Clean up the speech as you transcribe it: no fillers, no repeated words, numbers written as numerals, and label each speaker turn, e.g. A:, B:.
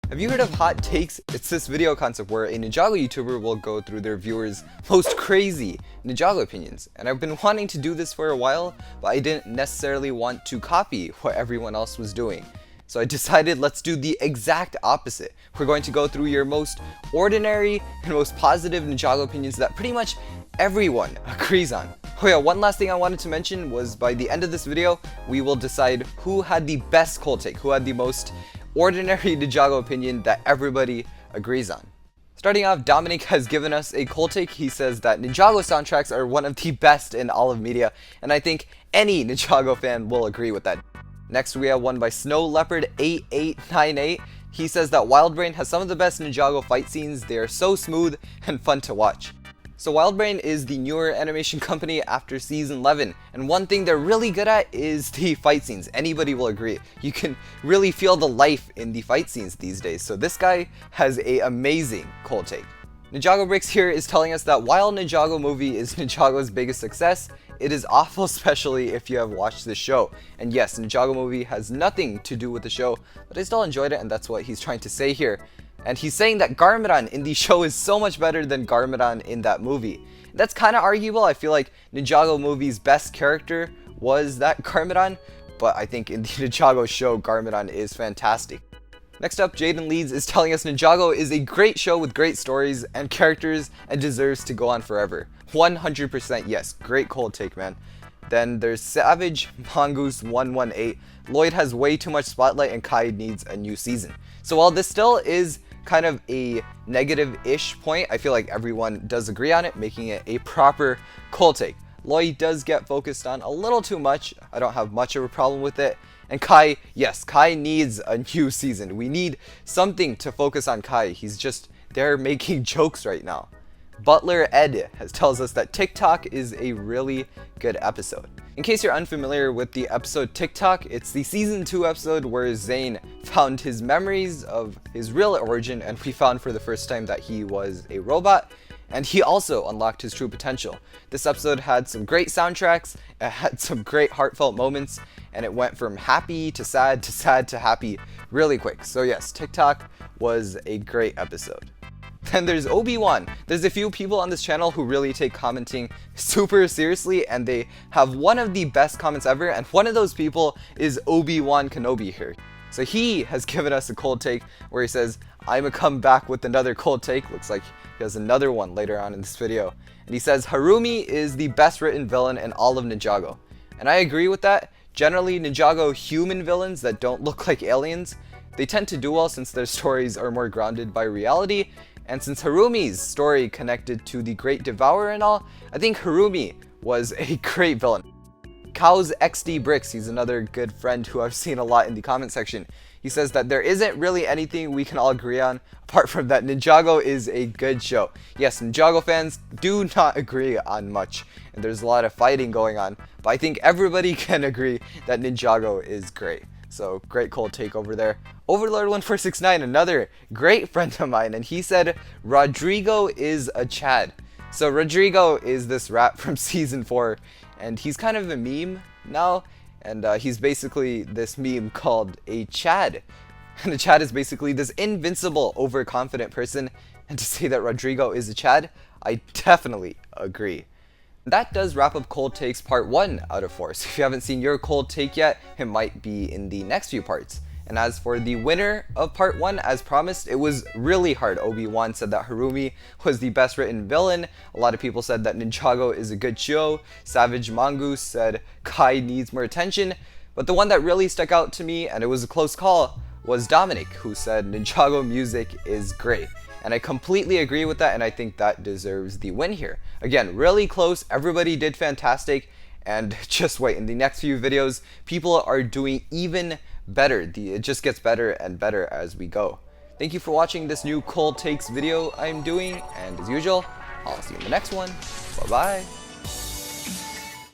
A: Have you heard of hot takes? It's this video concept where a Ninjago YouTuber will go through their viewers' most crazy Ninjago opinions. And I've been wanting to do this for a while, but I didn't necessarily want to copy what everyone else was doing. So I decided let's do the exact opposite. We're going to go through your most ordinary and most positive Ninjago opinions that pretty much everyone agrees on. Oh yeah, one last thing I wanted to mention was by the end of this video, we will decide who had the best cold take, who had the most ordinary Ninjago opinion that everybody agrees on. Starting off, Dominic has given us a cold take. He says that Ninjago soundtracks are one of the best in all of media, and I think any Ninjago fan will agree with that. Next we have one by Snow Leopard 8898. He says that Wildbrain has some of the best Ninjago fight scenes. They are so smooth and fun to watch. So Wildbrain is the newer animation company after season 11, and one thing they're really good at is the fight scenes. Anybody will agree. You can really feel the life in the fight scenes these days, so this guy has an amazing cold take. Ninjago Bricks here is telling us that while Ninjago movie is Ninjago's biggest success, it is awful, especially if you have watched the show. And yes, Ninjago movie has nothing to do with the show, but I still enjoyed it, and that's what he's trying to say here. And he's saying that Garmadon in the show is so much better than Garmadon in that movie. That's kind of arguable. I feel like Ninjago movie's best character was that Garmadon, but I think in the Ninjago show, Garmadon is fantastic. Next up, Jaden Leeds is telling us Ninjago is a great show with great stories and characters and deserves to go on forever. 100% yes, great cold take, man. Then there's Savage Mongoose 118. Lloyd has way too much spotlight and Kai needs a new season. So while this still is kind of a negative-ish point, I feel like everyone does agree on it, making it a proper cold take. Lloyd does get focused on a little too much. I don't have much of a problem with it. And Kai, yes, Kai needs a new season. We need something to focus on Kai. He's just there making jokes right now. Butler Ed tells us that TikTok is a really good episode. In case you're unfamiliar with the episode TikTok, it's the season 2 episode where Zane found his memories of his real origin, and we found for the first time that he was a robot, and he also unlocked his true potential. This episode had some great soundtracks, it had some great heartfelt moments, and it went from happy to sad to happy really quick. So yes, TikTok was a great episode. Then there's Obi-Wan. There's a few people on this channel who really take commenting super seriously, and they have one of the best comments ever, and one of those people is Obi-Wan Kenobi here. So he has given us a cold take where he says, I'ma come back with another cold take. Looks like he has another one later on in this video. And he says, Harumi is the best written villain in all of Ninjago. And I agree with that. Generally, Ninjago human villains that don't look like aliens, they tend to do well since their stories are more grounded by reality. And since Harumi's story connected to the Great Devourer and all, I think Harumi was a great villain. Cows XD Bricks, he's another good friend who I've seen a lot in the comment section. He says that there isn't really anything we can all agree on, apart from that Ninjago is a good show. Yes, Ninjago fans do not agree on much, and there's a lot of fighting going on, but I think everybody can agree that Ninjago is great. So great cold take over there. Overlord1469, another great friend of mine, and he said Rodrigo is a Chad. So Rodrigo is this rat from season 4, and he's kind of a meme now, and he's basically this meme called a Chad. And a Chad is basically this invincible, overconfident person, and to say that Rodrigo is a Chad, I definitely agree. That does wrap up cold takes part 1 out of 4. So if you haven't seen your cold take yet, it might be in the next few parts. And as for the winner of part 1, as promised, it was really hard. Obi-Wan said that Harumi was the best written villain. A lot of people said that Ninjago is a good show. Savage Mongoose said Kai needs more attention. But the one that really stuck out to me, and it was a close call, was Dominic, who said Ninjago music is great. And I completely agree with that, and I think that deserves the win here. Again, really close, everybody did fantastic, and just wait, in the next few videos, people are doing even better. It just gets better and better as we go. Thank you for watching this new cold takes video I'm doing, and as usual, I'll see you in the next one. Bye-bye.